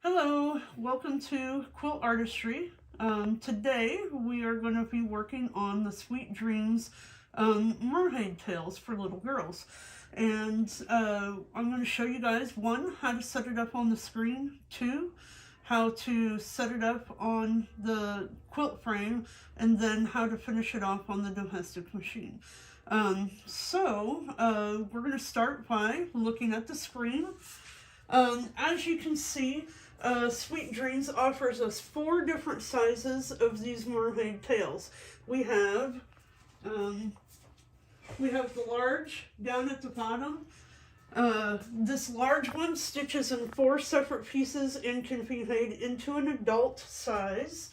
Hello, welcome to Quilt Artistry. Today we are going to be working on the Sweet Dreams mermaid tails for little girls. And I'm going to show you guys, one, how to set it up on the screen, two, how to set it up on the quilt frame, and then how to finish it off on the domestic machine. We're going to start by looking at the screen. As you can see, Sweet Dreams offers us 4 different sizes of these mermaid tails. We have the large down at the bottom. This large one stitches in 4 separate pieces and can be made into an adult size.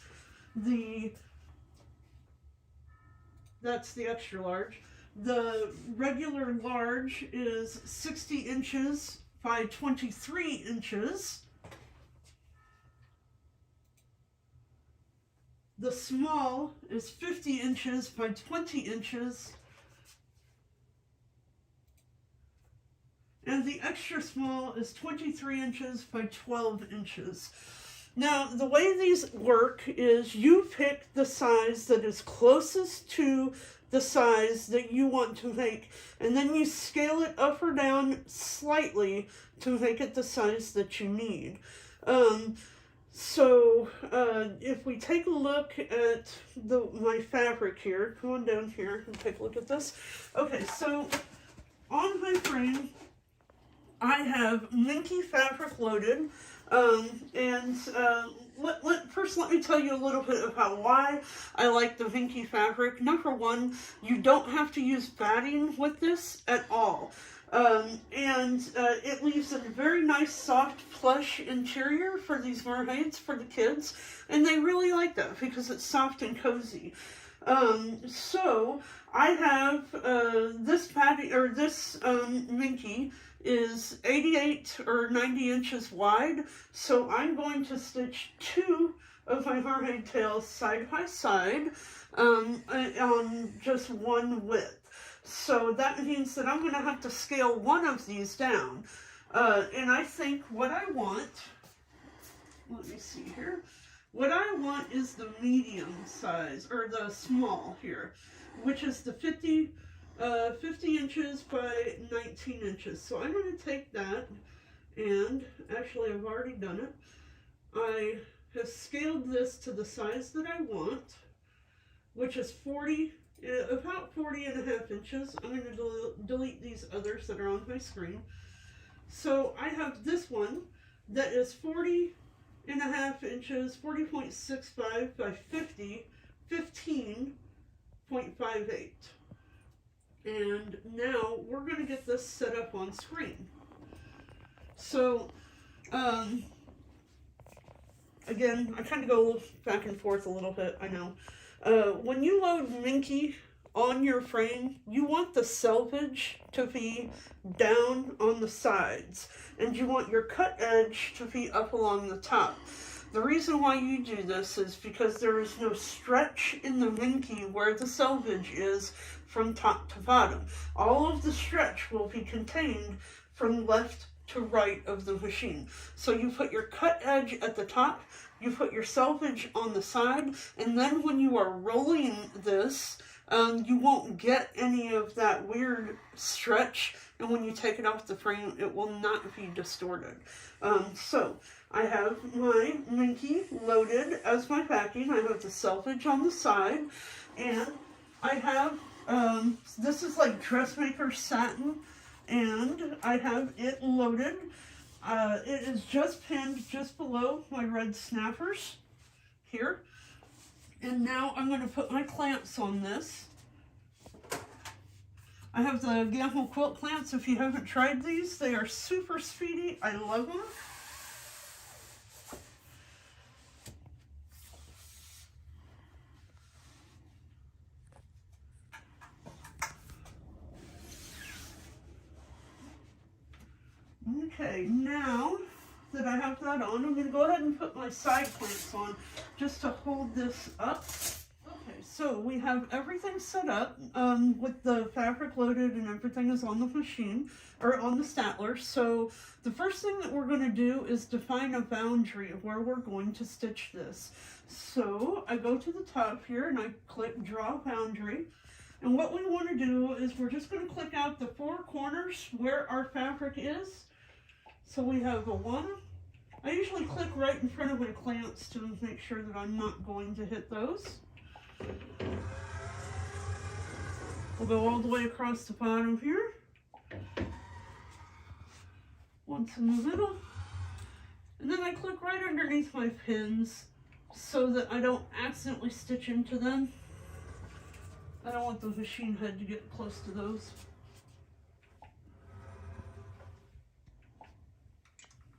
That's the extra large. The regular large is 60 inches by 23 inches. The small is 50 inches by 20 inches. And the extra small is 23 inches by 12 inches. Now, the way these work is you pick the size that is closest to the size that you want to make, and then you scale it up or down slightly to make it the size that you need. If we take a look at my fabric here, come on down here and take a look at this. Okay, so on my frame, I have Minky fabric loaded, First let me tell you a little bit about why I like the Minky fabric. Number one, you don't have to use batting with this at all. It leaves a very nice soft plush interior for these mermaids, for the kids, and they really like that because it's soft and cozy. I have this Minky is 88 or 90 inches wide, so I'm going to stitch 2 of my mermaid tails side by side on just one width. So that means that I'm going to have to scale one of these down. And I think what I want, let me see here, what I want is the medium size, or the small here, which is the 50 inches by 19 inches. So I'm going to take that, and actually I've already done it. I have scaled this to the size that I want, which is about 40 and a half inches. I'm going to delete these others that are on my screen. So I have this one that is 40 and a half inches, 40.65 by 15.58. And now we're going to get this set up on screen. So, again, I kind of go back and forth a little bit, I know. When you load Minky on your frame, you want the selvage to be down on the sides, and you want your cut edge to be up along the top. The reason why you do this is because there is no stretch in the Minky where the selvage is from top to bottom. All of the stretch will be contained from left to right of the machine. So you put your cut edge at the top, you put your selvage on the side, and then when you are rolling this, you won't get any of that weird stretch, and when you take it off the frame, it will not be distorted. So I have my Minky loaded as my backing. I have the selvage on the side, and I have, this is like dressmaker satin, and I have it loaded. It is just pinned just below my red snappers here. And now I'm going to put my clamps on this. I have the Gamble quilt clamps. If you haven't tried these, they are super speedy. I love them. Okay, now that I have that on, I'm going to go ahead and put my side clamps on just to hold this up. Okay, So we have everything set up with the fabric loaded and everything is on the machine or on the statler. So the first thing that we're going to do is define a boundary of where we're going to stitch this. So I go to the top here and I click draw boundary. And what we want to do is we're just going to click out the 4 corners where our fabric is. So we have a 1. I usually click right in front of my clamps to make sure that I'm not going to hit those. We'll go all the way across the bottom here. Once in the middle. And then I click right underneath my pins so that I don't accidentally stitch into them. I don't want the machine head to get close to those.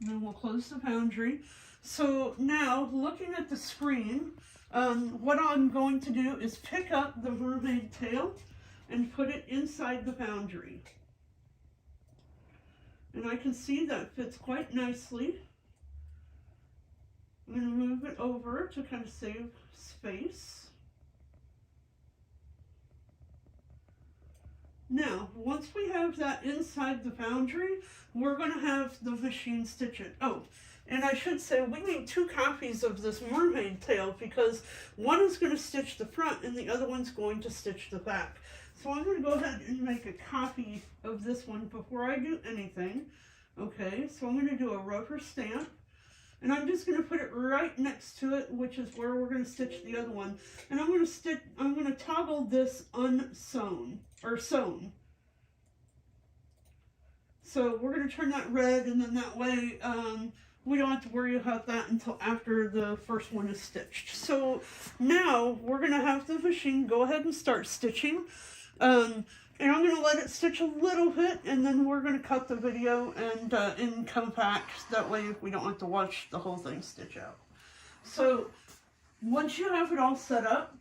And then we'll close the boundary. So now, looking at the screen, what I'm going to do is pick up the mermaid tail and put it inside the boundary. And I can see that fits quite nicely. I'm going to move it over to kind of save space. Now, once we have that inside the boundary, we're going to have the machine stitch it. Oh, and I should say we need 2 copies of this mermaid tail because one is going to stitch the front and the other one's going to stitch the back. So I'm going to go ahead and make a copy of this one before I do anything. Okay, so I'm going to do a rubber stamp. And I'm just going to put it right next to it, which is where we're going to stitch the other one. And I'm going to toggle this unsewn, or sewn. So we're going to turn that red, and then that way we don't have to worry about that until after the first one is stitched. So now we're going to have the machine go ahead and start stitching. And I'm going to let it stitch a little bit, and then we're going to cut the video and come back. That way we don't have to watch the whole thing stitch out. So once you have it all set up,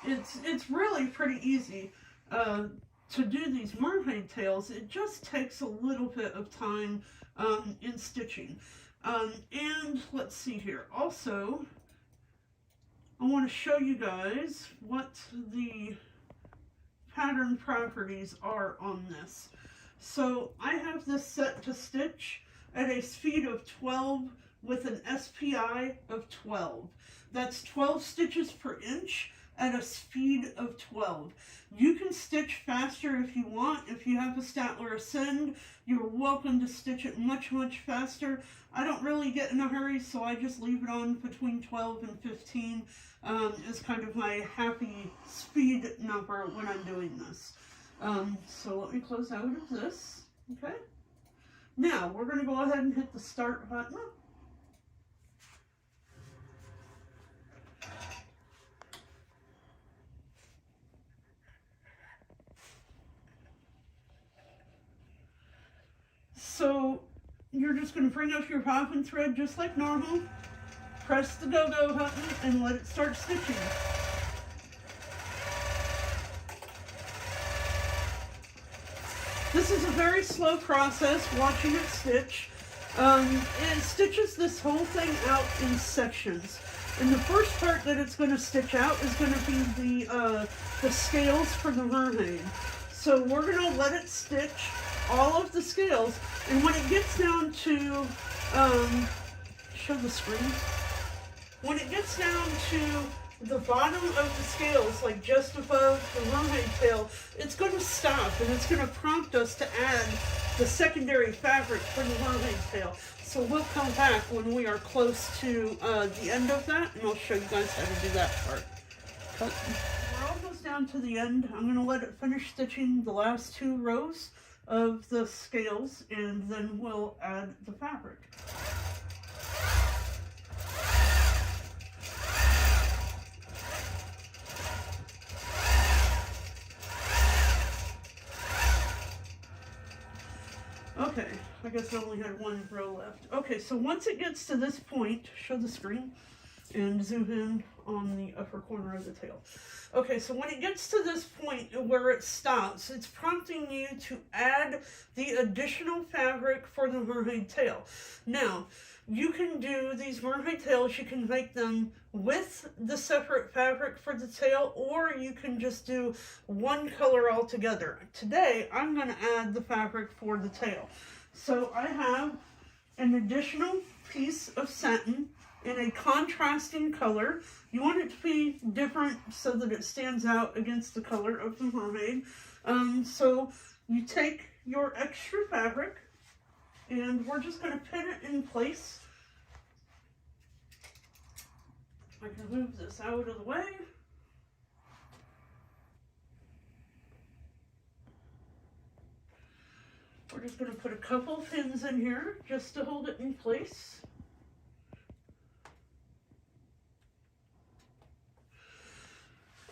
it's really pretty easy to do these mermaid tails. It just takes a little bit of time in stitching. And let's see here. Also, I want to show you guys what the pattern properties are on this. So I have this set to stitch at a speed of 12 with an SPI of 12. That's 12 stitches per inch at a speed of 12. You can stitch faster if you want. If you have a Statler Ascend, you're welcome to stitch it much, much faster. I don't really get in a hurry, so I just leave it on between 12 and 15 is kind of my happy speed number when I'm doing this. So let me close out of this, okay? Now, we're going to go ahead and hit the start button. So you're just going to bring up your poppin thread just like normal, press the go-go button, and let it start stitching. This is a very slow process, watching it stitch. It stitches this whole thing out in sections. And the first part that it's going to stitch out is going to be the scales for the mermaid. So we're going to let it stitch all of the scales, and when it gets down to, show the screen, when it gets down to the bottom of the scales, like just above the mermaid tail, it's going to stop, and it's going to prompt us to add the secondary fabric for the mermaid tail. So we'll come back when we are close to the end of that, and I'll show you guys how to do that part. Cut. We're almost down to the end. I'm going to let it finish stitching the last 2 rows of the scales, and then we'll add the fabric. Okay, I guess I only had 1 row left. Okay, so once it gets to this point, show the screen and zoom in on the upper corner of the tail. Okay, so when it gets to this point where it stops, it's prompting you to add the additional fabric for the mermaid tail. Now, you can do these mermaid tails, you can make them with the separate fabric for the tail, or you can just do one color altogether. Today, I'm going to add the fabric for the tail. So I have an additional piece of satin in a contrasting color. You want it to be different so that it stands out against the color of the mermaid. So you take your extra fabric and we're just going to pin it in place. I can move this out of the way. We're just going to put a couple pins in here just to hold it in place.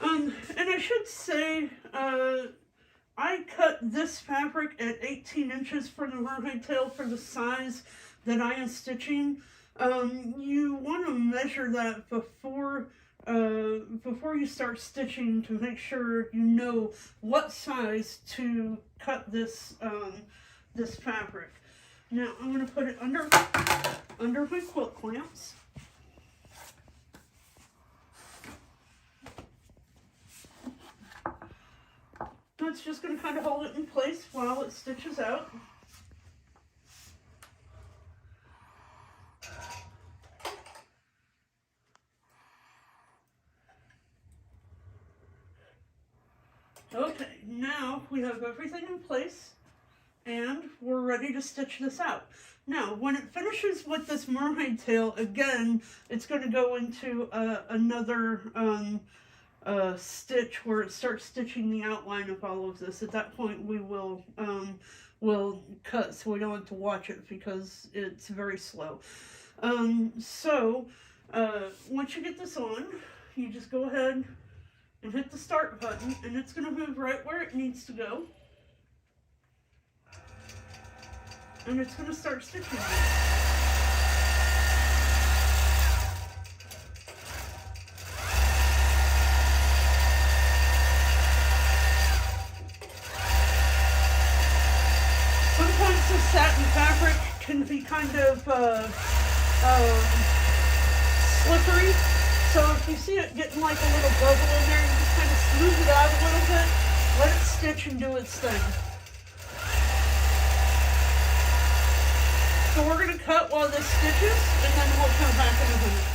And I should say, I cut this fabric at 18 inches for the mermaid tail for the size that I am stitching. You want to measure that before you start stitching to make sure you know what size to cut this this fabric. Now I'm going to put it under my quilt clamps. It's just going to kind of hold it in place while it stitches out. Okay, now we have everything in place and we're ready to stitch this out. Now, when it finishes with this mermaid tail, again, it's going to go into another stitch where it starts stitching the outline of all of this. At that point, we will cut, so we don't have to watch it because it's very slow. Once you get this on, you just go ahead and hit the start button, and it's going to move right where it needs to go. And it's going to start stitching. Sometimes the satin fabric can be kind of slippery. So if you see it getting like a little bubble in there, you just kind of smooth it out a little bit, let it stitch and do its thing. So we're going to cut while this stitches, and then we'll come back in a minute.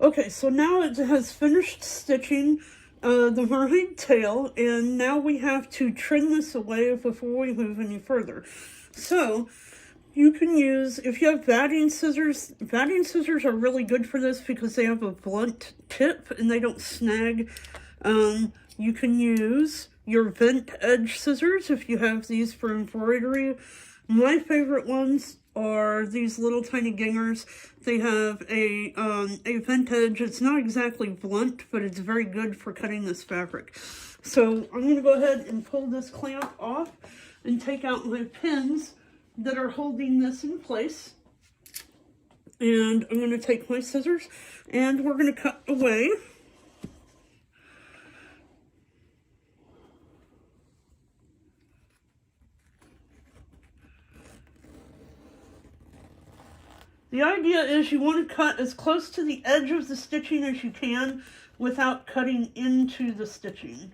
Okay, so now it has finished stitching the mermaid tail, and now we have to trim this away before we move any further. So you can use, if you have batting scissors are really good for this because they have a blunt tip and they don't snag. You can use your vent edge scissors if you have these for embroidery. My favorite ones are these little tiny gingers. They have a vent edge. It's not exactly blunt, but it's very good for cutting this fabric. So I'm going to go ahead and pull this clamp off and take out my pins that are holding this in place. And I'm going to take my scissors and we're going to cut away. The idea is you want to cut as close to the edge of the stitching as you can without cutting into the stitching.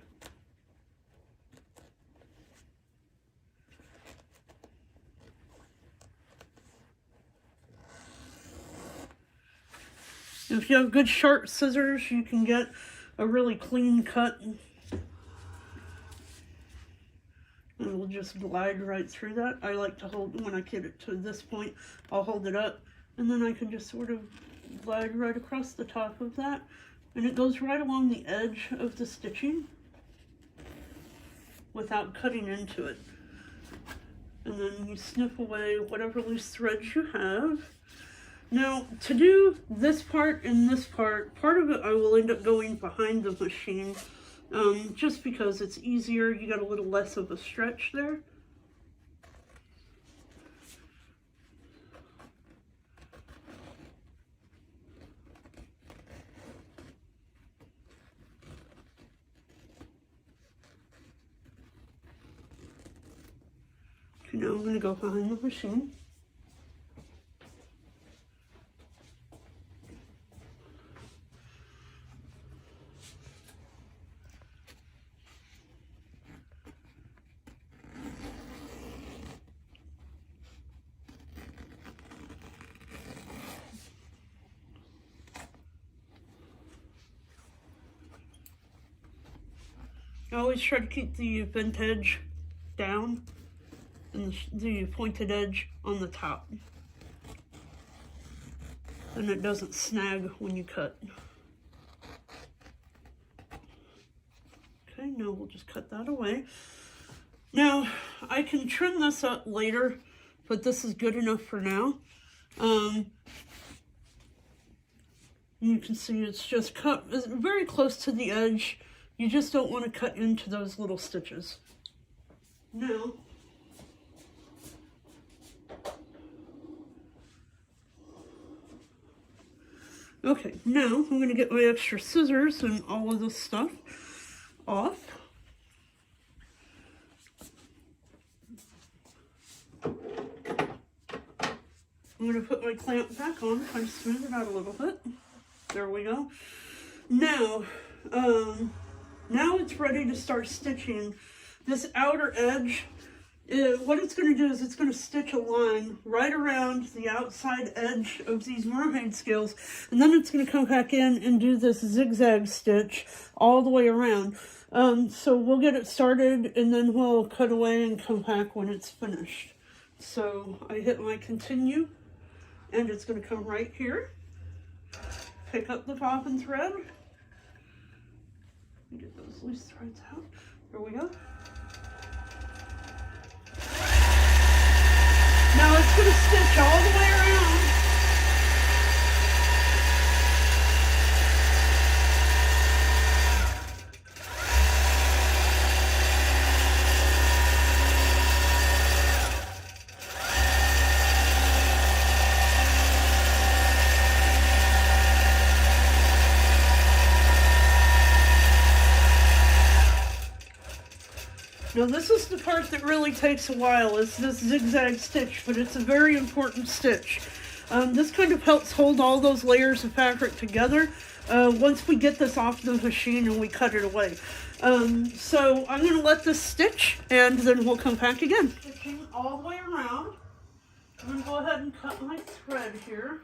If you have good sharp scissors, you can get a really clean cut. And we'll just glide right through that. I like to hold, when I get it to this point, I'll hold it up. And then I can just sort of glide right across the top of that. And it goes right along the edge of the stitching without cutting into it. And then you snip away whatever loose threads you have. Now, to do this part and this part of it I will end up going behind the machine, just because it's easier. You got a little less of a stretch there. Okay, now I'm going to go behind the machine. I always try to keep the bent edge down and the pointed edge on the top. And it doesn't snag when you cut. Okay, now we'll just cut that away. Now, I can trim this up later, but this is good enough for now. You can see it's just cut very close to the edge. You just don't want to cut into those little stitches. Now, okay, now I'm going to get my extra scissors and all of this stuff off. I'm going to put my clamp back on, kind of smooth it out a little bit. There we go. Now, now it's ready to start stitching. This outer edge, what it's going to do is it's going to stitch a line right around the outside edge of these mermaid scales, and then it's going to come back in and do this zigzag stitch all the way around. So we'll get it started, and then we'll cut away and come back when it's finished. So I hit my continue, and it's going to come right here. Pick up the bobbin thread. Get those loose threads out. There we go. Now it's going to stitch all the way around. Now this is the part that really takes a while, is this zigzag stitch, but it's a very important stitch. This kind of helps hold all those layers of fabric together once we get this off the machine and we cut it away. So I'm going to let this stitch, and then we'll come back again. Stitching all the way around. I'm going to go ahead and cut my thread here.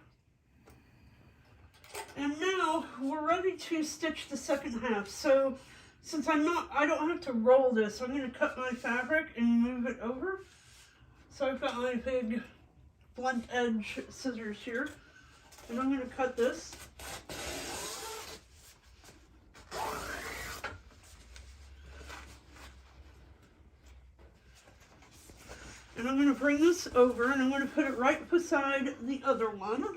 And now we're ready to stitch the second half. So since I don't have to roll this, I'm going to cut my fabric and move it over. So I've got my big blunt edge scissors here, and I'm going to cut this. And I'm going to bring this over, and I'm going to put it right beside the other one.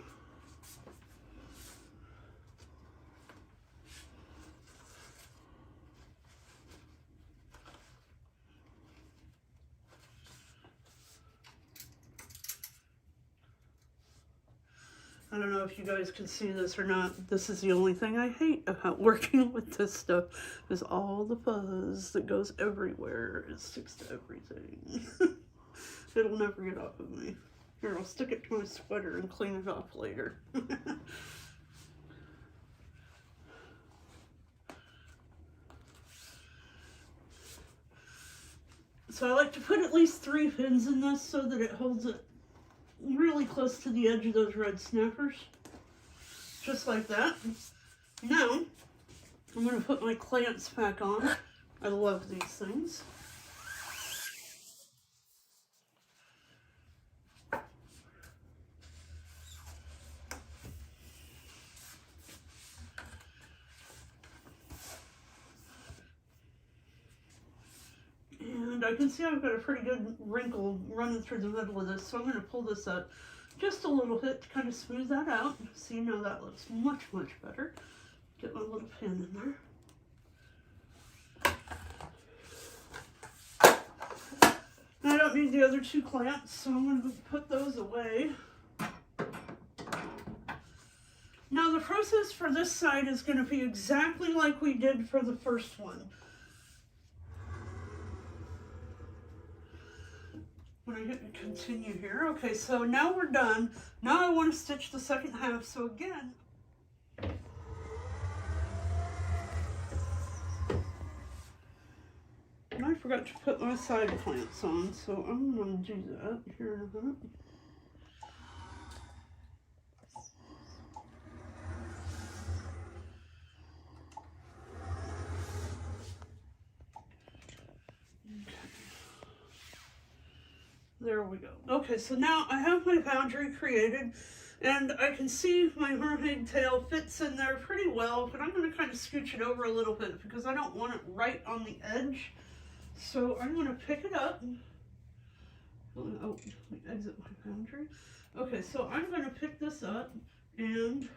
I don't know if you guys can see this or not. This is the only thing I hate about working with this stuff, is all the fuzz that goes everywhere. It sticks to everything. It'll never get off of me. Here, I'll stick it to my sweater and clean it off later. So I like to put at least 3 pins in this so that it holds it really close to the edge of those red snappers. Just like that. Now, I'm going to put my clamps back on. I love these things. And I can see I've got a pretty good wrinkle running through the middle of this, so I'm going to pull this up just a little bit to kind of smooth that out. See, now that looks much, much better. Get my little pin in there. Now, I don't need the other 2 clamps, so I'm going to put those away. Now, the process for this side is going to be exactly like we did for the first one. When I hit continue here. Okay, so now we're done. Now I want to stitch the second half. So again, and I forgot to put my side clamps on, so I'm going to do that here in a minute. There we go. Okay, so now I have my boundary created, and I can see my mermaid tail fits in there pretty well, but I'm going to kind of scooch it over a little bit because I don't want it right on the edge. So I'm going to pick it up. Oh, let me exit my boundary. Okay, so I'm going to pick this up and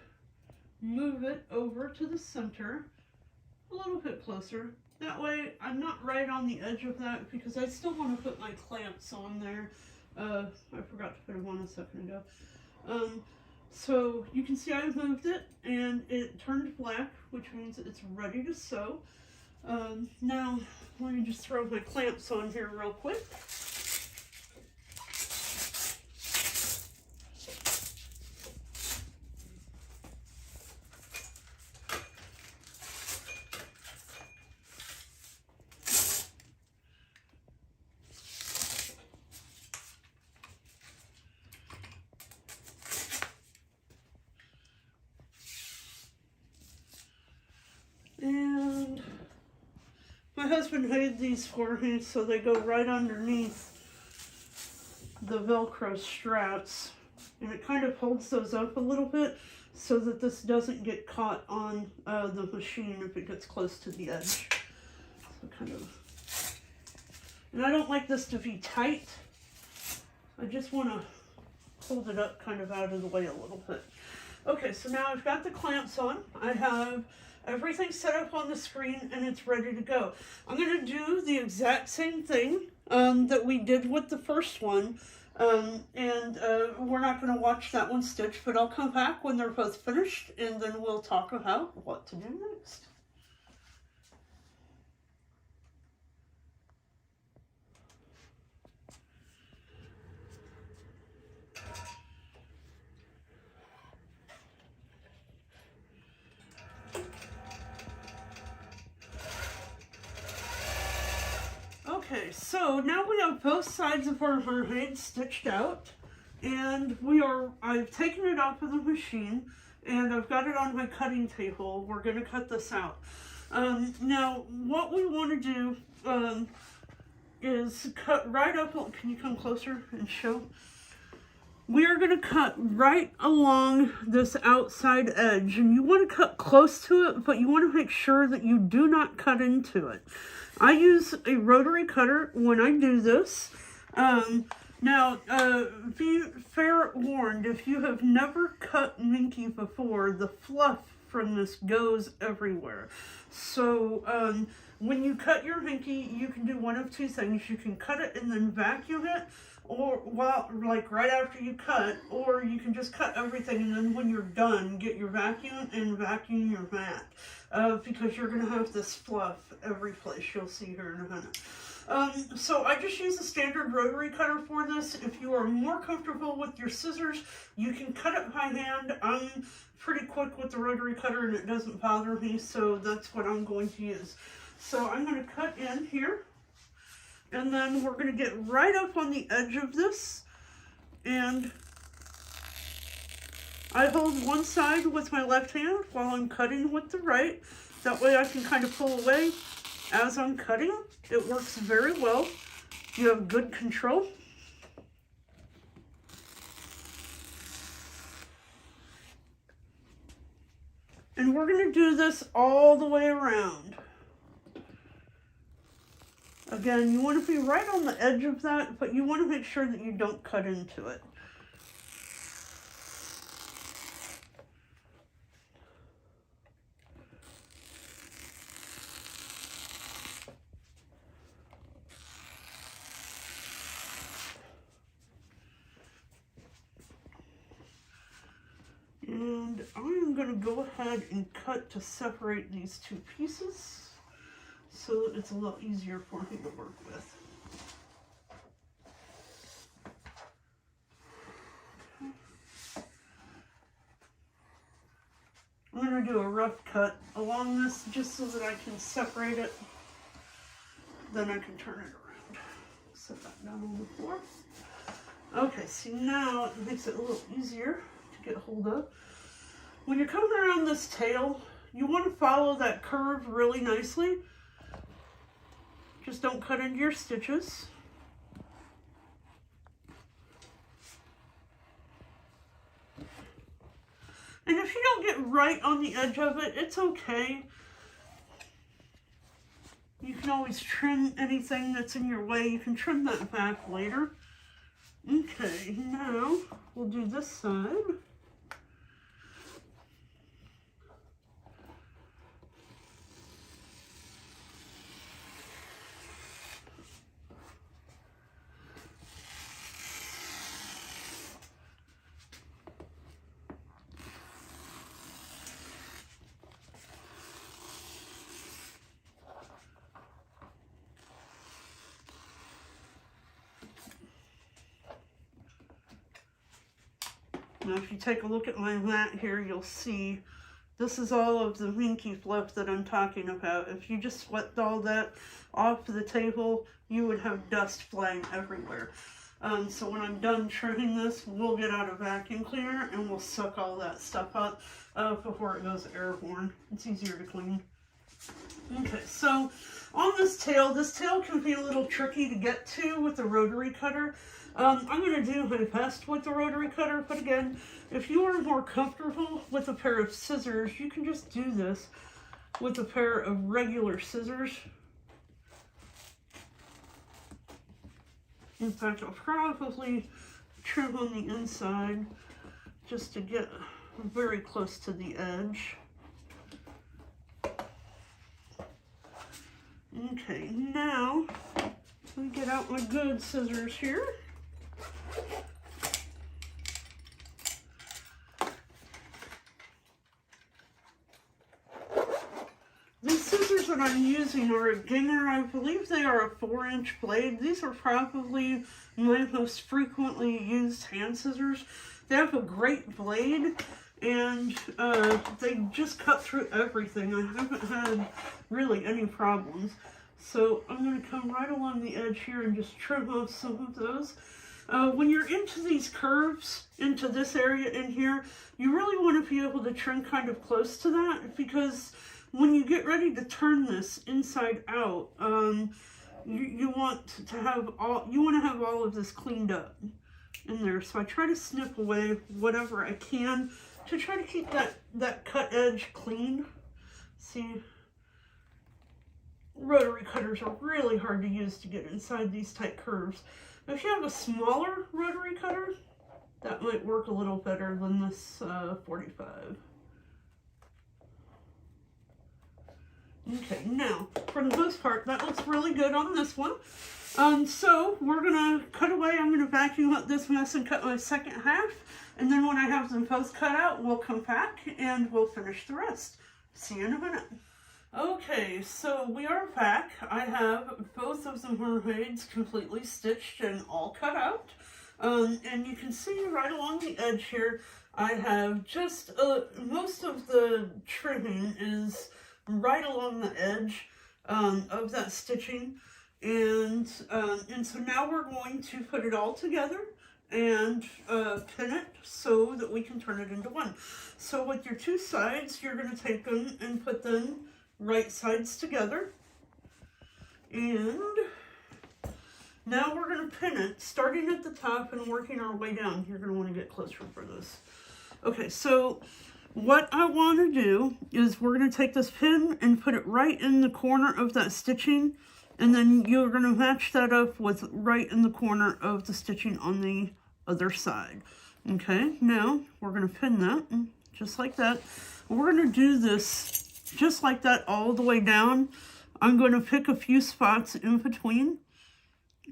move it over to the center a little bit closer. That way I'm not right on the edge of that because I still want to put my clamps on there. I forgot to put them on a second ago. So you can see I moved it and it turned black, which means it's ready to sew. Now let me just throw my clamps on here real quick. And my husband made these for me so they go right underneath the Velcro straps, and it kind of holds those up a little bit so that this doesn't get caught on the machine if it gets close to the edge. So kind of, and I don't like this to be tight. I just want to hold it up kind of out of the way a little bit. Okay, so now I've got the clamps on. I have everything set up on the screen and it's ready to go. I'm going to do the exact same thing that we did with the first one. We're not going to watch that one stitch, but I'll come back when they're both finished and then we'll talk about what to do next. Okay, so now we have both sides of our mermaid stitched out, and I've taken it off of the machine, and I've got it on my cutting table. We're going to cut this out. Now, what we want to do is cut right up. Can you come closer and show? We are going to cut right along this outside edge, and you want to cut close to it, but you want to make sure that you do not cut into it. I use a rotary cutter when I do this. Now, be fair warned, if you have never cut Minky before, the fluff from this goes everywhere. So, when you cut your Minky, you can do one of two things. You can cut it and then vacuum it, or like right after you cut, or you can just cut everything and then when you're done, get your vacuum and vacuum your mat. Because you're going to have this fluff every place. You'll see here in a minute. So I just use a standard rotary cutter for this. If you are more comfortable with your scissors, you can cut it by hand. I'm pretty quick with the rotary cutter and it doesn't bother me, so that's what I'm going to use. So I'm going to cut in here, and then we're going to get right up on the edge of this, and I hold one side with my left hand while I'm cutting with the right. That way I can kind of pull away as I'm cutting. It works very well. You have good control. And we're going to do this all the way around. Again, you want to be right on the edge of that, but you want to make sure that you don't cut into it. And I'm going to go ahead and cut to separate these two pieces so that it's a lot easier for me to work with. I'm going to do a rough cut along this just so that I can separate it. Then I can turn it around. Set that down on the floor. Okay, see now it makes it a little easier to get hold of. When you're coming around this tail, you want to follow that curve really nicely. Just don't cut into your stitches. And if you don't get right on the edge of it, it's okay. You can always trim anything that's in your way. You can trim that back later. Okay, now we'll do this side. Now, if you take a look at my mat here, you'll see this is all of the Minky fluff that I'm talking about. If you just swept all that off the table, you would have dust flying everywhere. So when I'm done trimming this, we'll get out a vacuum cleaner and we'll suck all that stuff up before it goes airborne. It's easier to clean. Okay, so on this tail can be a little tricky to get to with the rotary cutter. I'm going to do my best with the rotary cutter, but again, if you are more comfortable with a pair of scissors, you can just do this with a pair of regular scissors. In fact, I'll probably trim on the inside just to get very close to the edge. Okay, now let me get out my good scissors here. These scissors that I'm using are a Ginger. I believe they are a 4-inch blade. These are probably my most frequently used hand scissors. They have a great blade and they just cut through everything. I haven't had really any problems. So I'm going to come right along the edge here and just trim off some of those. When you're into these curves, into this area in here, you really want to be able to trim kind of close to that, because when you get ready to turn this inside out, you want to have all of this cleaned up in there. So I try to snip away whatever I can to try to keep that cut edge clean. See, rotary cutters are really hard to use to get inside these tight curves. If you have a smaller rotary cutter, that might work a little better than this 45. Okay, now, for the most part, that looks really good on this one. So we're gonna cut away. I'm gonna vacuum up this mess and cut my second half. And then when I have them both cut out, we'll come back and we'll finish the rest. See you in a minute. Okay, so we are back. I have both of the mermaids completely stitched and all cut out. And you can see right along the edge here, I have just, most of the trimming is right along the edge of that stitching. And so now we're going to put it all together and pin it so that we can turn it into one. So with your two sides, you're going to take them and put them right sides together, and now we're going to pin it starting at the top and working our way down. You're going to want to get closer for this. Okay, so what I want to do is we're going to take this pin and put it right in the corner of that stitching, and then you're going to match that up with right in the corner of the stitching on the other side. Okay, now we're going to pin that just like that. We're going to do this just like that all the way down. I'm going to pick a few spots in between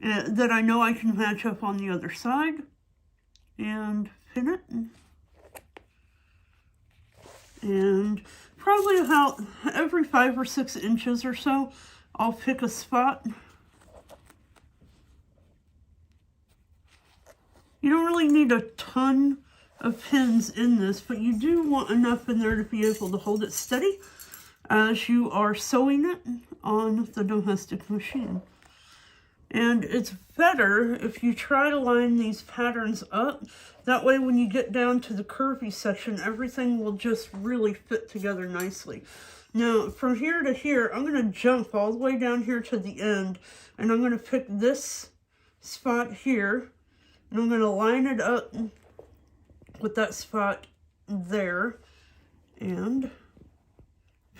that I know I can match up on the other side and pin it. And probably about every 5 or 6 inches or so, I'll pick a spot. You don't really need a ton of pins in this, but you do want enough in there to be able to hold it steady as you are sewing it on the domestic machine. And it's better if you try to line these patterns up. That way when you get down to the curvy section, everything will just really fit together nicely. Now, from here to here, I'm going to jump all the way down here to the end, and I'm going to pick this spot here, and I'm going to line it up with that spot there. and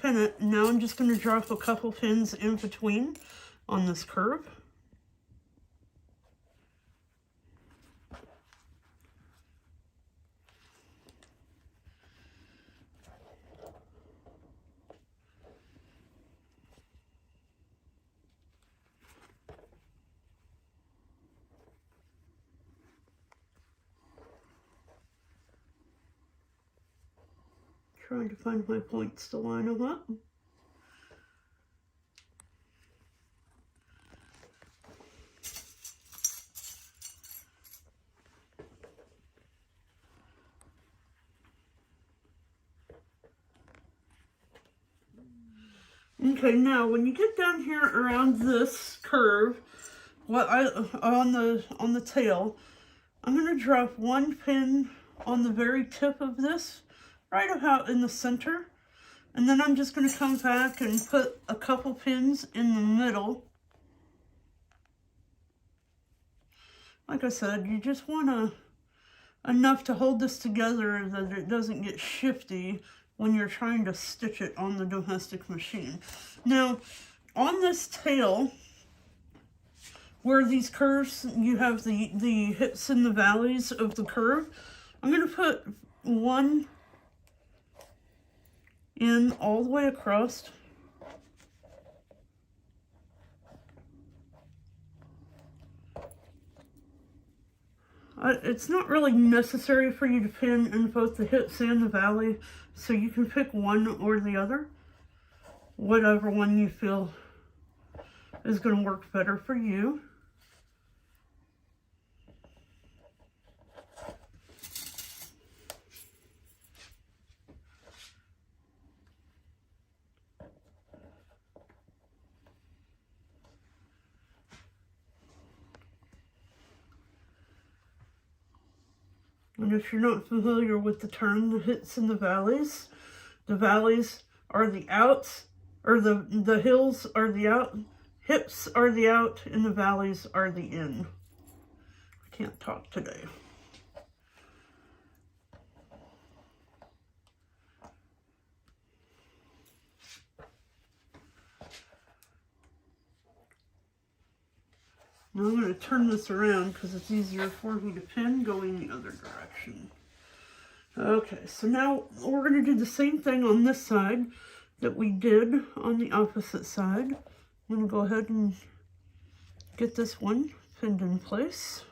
pin it. Now I'm just going to drop a couple pins in between on this curve. Trying to find my points to line them up. Okay, now when you get down here around this curve, on the tail, I'm going to drop one pin on the very tip of this, right about in the center, and then I'm just going to come back and put a couple pins in the middle. Like I said, you just want enough to hold this together that it doesn't get shifty when you're trying to stitch it on the domestic machine. Now, on this tail, where these curves, you have the hips and the valleys of the curve, I'm going to put one in all the way across. It's not really necessary for you to pin in both the hips and the valley, so you can pick one or the other, whatever one you feel is going to work better for you. And if you're not familiar with the term, the hips and the valleys are the outs, or the hills are the out, hips are the out, and the valleys are the in. I can't talk today. Now I'm going to turn this around because it's easier for me to pin going the other direction. Okay, so now we're going to do the same thing on this side that we did on the opposite side. I'm going to go ahead and get this one pinned in place.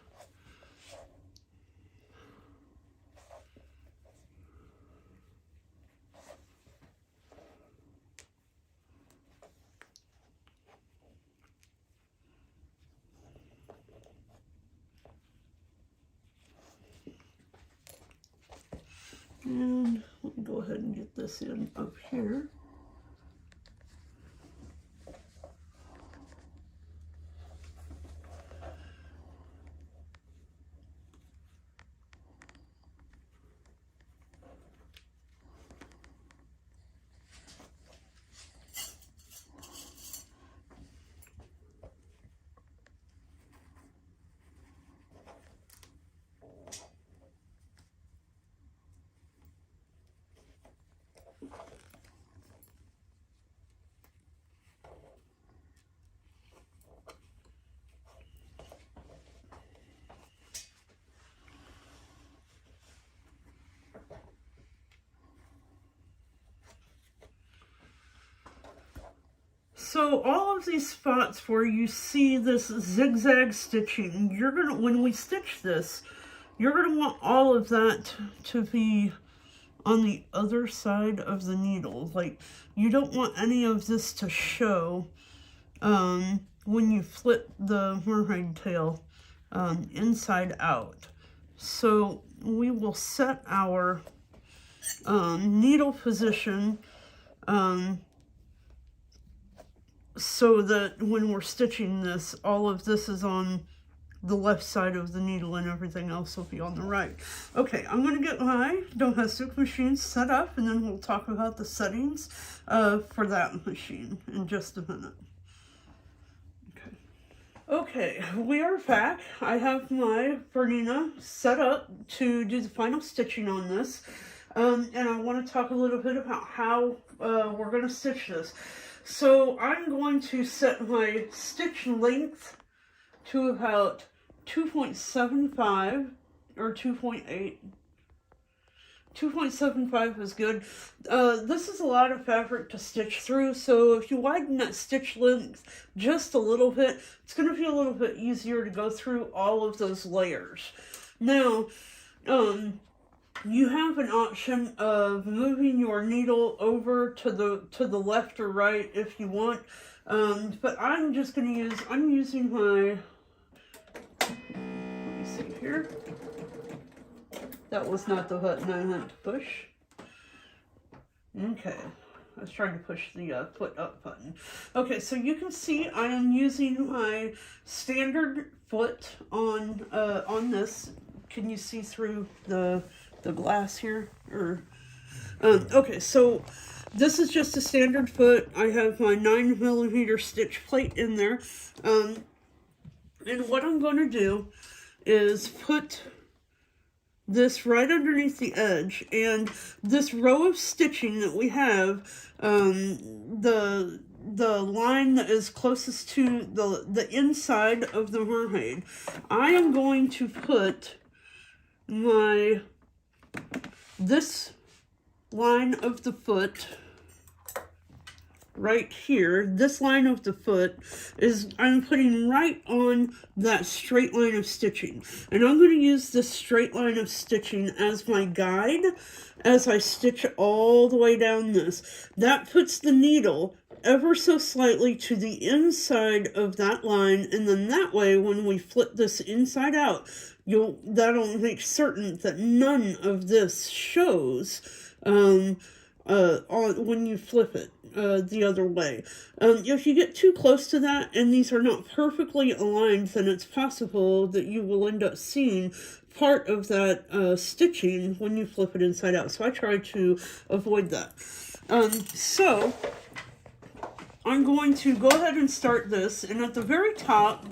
And let me go ahead and get this in up here. So all of these spots where you see this zigzag stitching, you're gonna, when we stitch this, you're gonna want all of that to be on the other side of the needle. Like, you don't want any of this to show when you flip the mermaid tail inside out. So we will set our needle position so that when we're stitching this, all of this is on the left side of the needle and everything else will be on the right. Okay, I'm going to get my domestic machine set up and then we'll talk about the settings for that machine in just a minute. Okay, we are back. I have my Bernina set up to do the final stitching on this. and I want to talk a little bit about how we're going to stitch this. So I'm going to set my stitch length to about 2.75 or 2.8. 2.75 is good. This is a lot of fabric to stitch through, so if you widen that stitch length just a little bit, it's going to be a little bit easier to go through all of those layers. Now, you have an option of moving your needle over to the left or right if you want, but I'm just going to use, I'm using my, let me see here. That was not the button I meant to push. Okay, I was trying to push the foot up button. Okay, so you can see I am using my standard foot on this. Can you see through the glass here? Or okay, so this is just a standard foot. I have my 9mm stitch plate in there, and what I'm going to do is put this right underneath the edge, and this row of stitching that we have, the line that is closest to the inside of the mermaid, I am going to put this line of the foot right here. This line of the foot is, I'm putting right on that straight line of stitching, and I'm going to use this straight line of stitching as my guide as I stitch all the way down this. That puts the needle ever so slightly to the inside of that line, and then that way when we flip this inside out, that'll make certain that none of this shows when you flip it the other way. If you get too close to that and these are not perfectly aligned, then it's possible that you will end up seeing part of that stitching when you flip it inside out. So I try to avoid that. So I'm going to go ahead and start this, and at the very top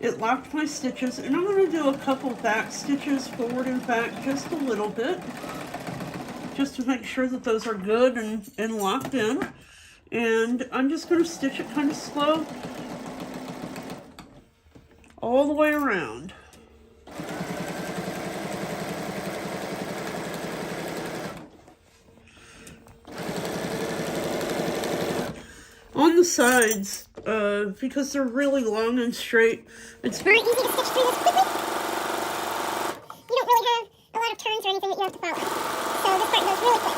it locked my stitches, and I'm going to do a couple back stitches forward and back just a little bit, just to make sure that those are good and locked in. And I'm just going to stitch it kind of slow all the way around. On the sides, because they're really long and straight, it's very easy to stitch through this quickly. You don't really have a lot of turns or anything that you have to follow. So this part goes really quick.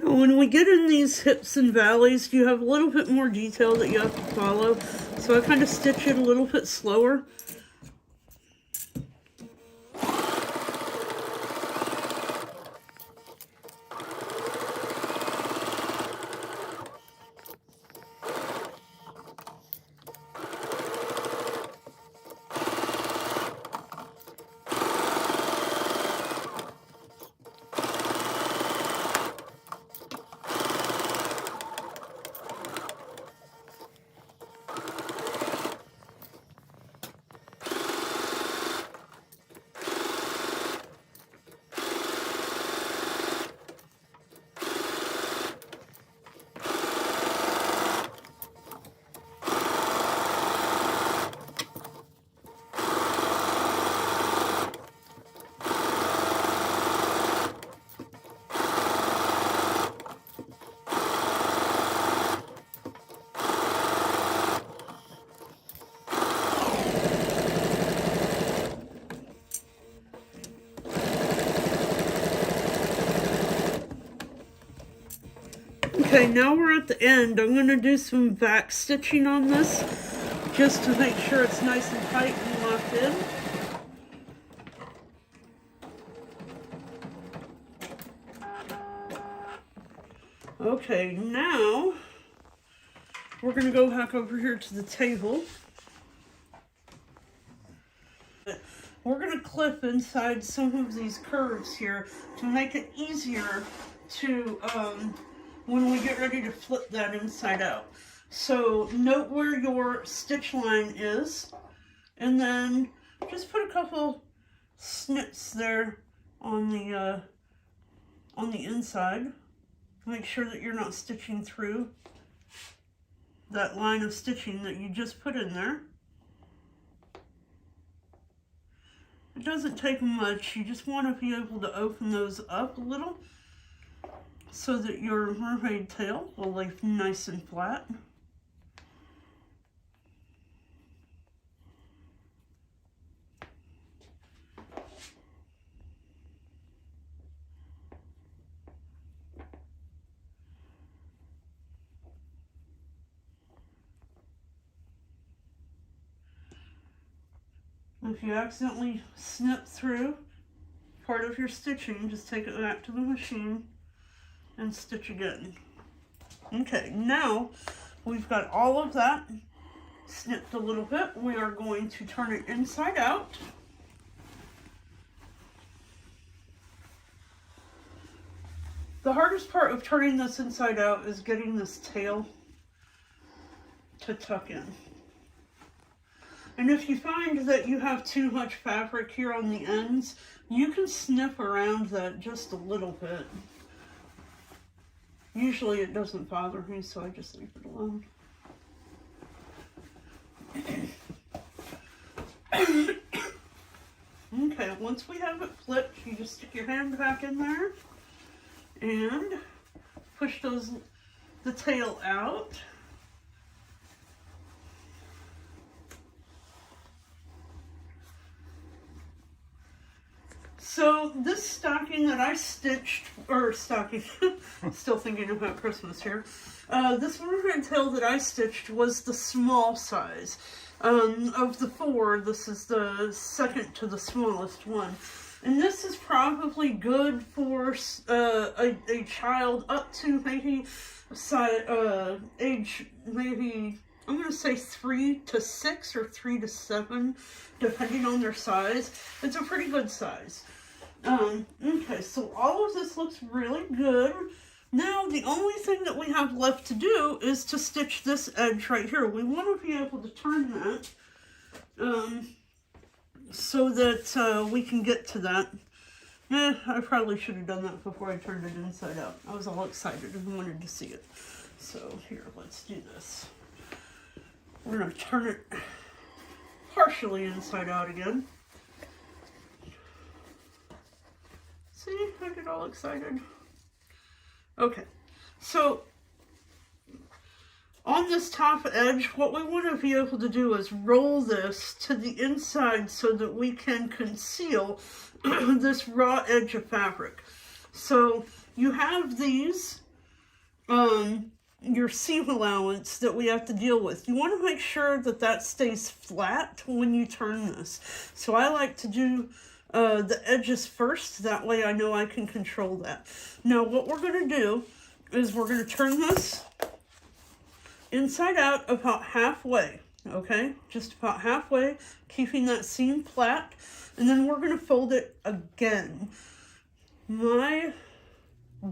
When we get in these hips and valleys, you have a little bit more detail that you have to follow. So I kind of stitch it a little bit slower. Okay, now we're at the end. I'm going to do some back stitching on this just to make sure it's nice and tight and locked in. Okay, now we're going to go back over here to the table. We're going to clip inside some of these curves here to make it easier to, when we get ready to flip that inside out. So note where your stitch line is, and then just put a couple snips there on the inside. Make sure that you're not stitching through that line of stitching that you just put in there. It doesn't take much. You just want to be able to open those up a little so that your mermaid tail will lay nice and flat. If you accidentally snip through part of your stitching, just take it back to the machine and stitch again. Okay, now we've got all of that snipped a little bit. We are going to turn it inside out. The hardest part of turning this inside out is getting this tail to tuck in. And if you find that you have too much fabric here on the ends, you can snip around that just a little bit. Usually it doesn't bother me, so I just leave it alone. Okay, once we have it flipped, you just stick your hand back in there and push the tail out. So this stocking that I stitched, or stocking, still thinking about Christmas here. This mermaid tail that I stitched was the small size. Of the four, this is the second to the smallest one. And this is probably good for a child up to maybe age, maybe, I'm going to say 3 to 6 or 3 to 7, depending on their size. It's a pretty good size. Okay, so all of this looks really good. Now, the only thing that we have left to do is to stitch this edge right here. We want to be able to turn that, so that we can get to that. I probably should have done that before I turned it inside out. I was all excited and wanted to see it. So here, let's do this. We're going to turn it partially inside out again. See, I get all excited. Okay, so on this top edge, what we want to be able to do is roll this to the inside so that we can conceal this raw edge of fabric. So you have these, your seam allowance that we have to deal with. You want to make sure that that stays flat when you turn this. So I like to do the edges first, that way I know I can control that. Now what we're going to do is we're going to turn this inside out about halfway, okay? Just about halfway, keeping that seam flat, and then we're going to fold it again. My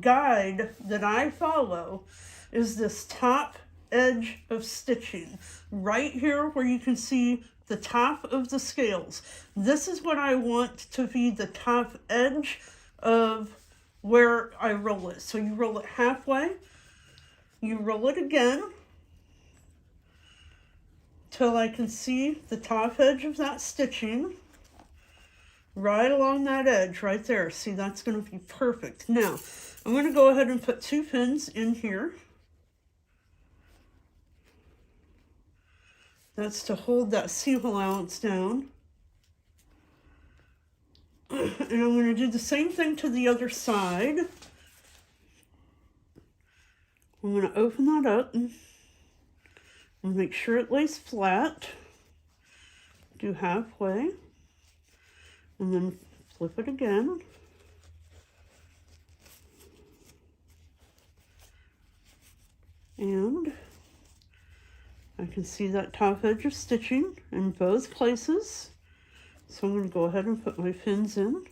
guide that I follow is this top edge of stitching right here where you can see the top of the scales. This is what I want to be the top edge of where I roll it. So you roll it halfway, you roll it again till I can see the top edge of that stitching right along that edge right there. See, that's going to be perfect. Now, I'm going to go ahead and put 2 pins in here. That's to hold that seam allowance down. And I'm going to do the same thing to the other side. I'm going to open that up and make sure it lays flat. Do halfway. And then flip it again. And I can see that top edge of stitching in both places. So I'm going to go ahead and put my pins in.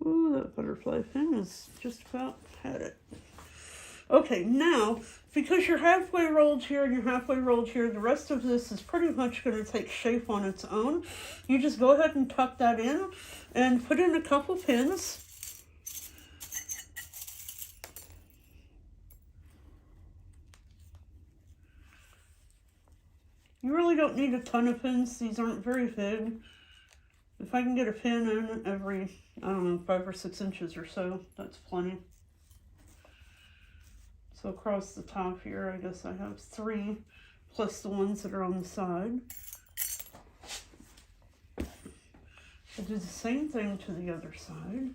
Ooh, that butterfly pin is just about had it. Okay, now, because you're halfway rolled here and you're halfway rolled here, the rest of this is pretty much going to take shape on its own. You just go ahead and tuck that in and put in a couple pins. You really don't need a ton of pins. These aren't very big. If I can get a pin in every, I don't know, 5 or 6 inches or so, that's plenty. So across the top here, I guess I have 3, plus the ones that are on the side. I do the same thing to the other side.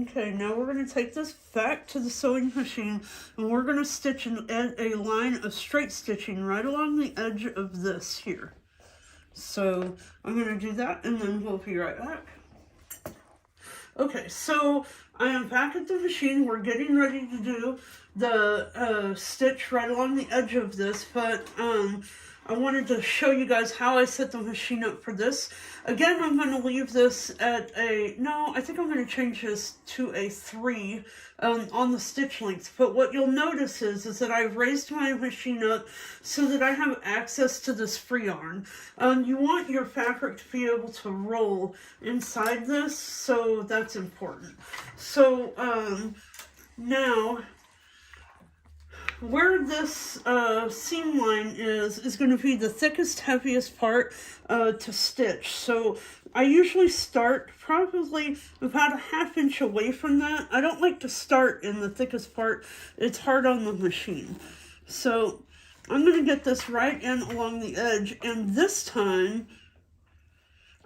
Okay, now we're going to take this back to the sewing machine and we're going to stitch a line of straight stitching right along the edge of this here. So I'm going to do that and then we'll be right back. Okay, so I am back at the machine. We're getting ready to do the stitch right along the edge of this, but I wanted to show you guys how I set the machine up for this. Again, I'm going to leave this at a, no, I think I'm going to change this to a 3 on the stitch length. But what you'll notice is that I've raised my machine up so that I have access to this free yarn. You want your fabric to be able to roll inside this, so that's important. So now, where this seam line is going to be the thickest, heaviest part to stitch. So I usually start probably about a 1/2 inch away from that. I don't like to start in the thickest part. It's hard on the machine. So I'm going to get this right in along the edge, and this time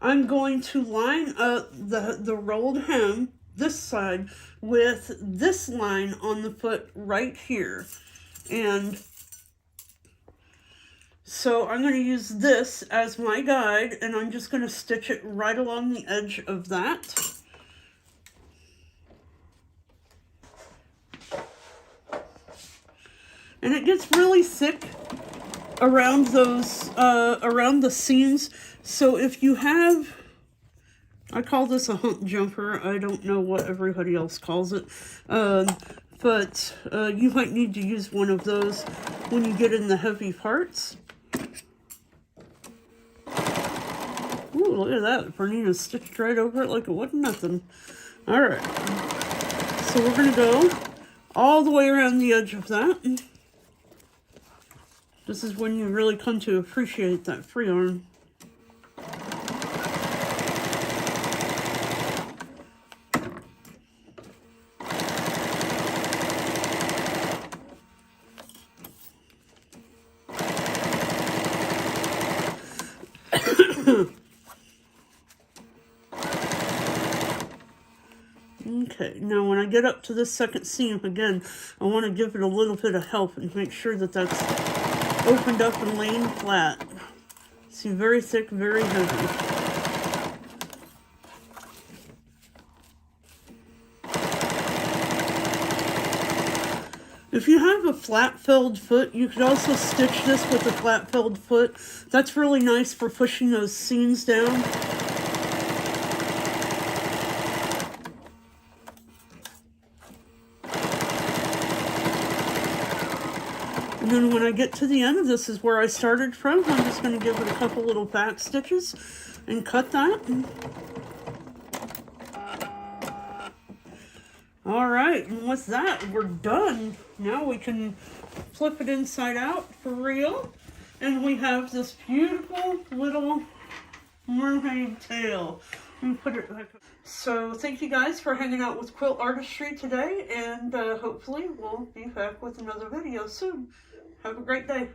I'm going to line up the rolled hem, this side, with this line on the foot right here. And so I'm going to use this as my guide, and I'm just going to stitch it right along the edge of that. And it gets really thick around those, around the seams. So if you have, I call this a hump jumper. I don't know what everybody else calls it. But you might need to use one of those when you get in the heavy parts. Ooh, look at that. Bernina stitched right over it like it wasn't nothing. Alright. So we're going to go all the way around the edge of that. This is when you really come to appreciate that free yarn. Okay, now when I get up to this second seam, again, I want to give it a little bit of help and make sure that that's opened up and laying flat. See, very thick, very heavy. If you have a flat-felled foot, you could also stitch this with a flat-felled foot. That's really nice for pushing those seams down. And then when I get to the end of this is where I started from. I'm just going to give it a couple little back stitches and cut that. Alright, and with that, we're done. Now we can flip it inside out for real. And we have this beautiful little mermaid tail. Let me put it back. So thank you guys for hanging out with Quilt Artistry today, and hopefully we'll be back with another video soon. Have a great day.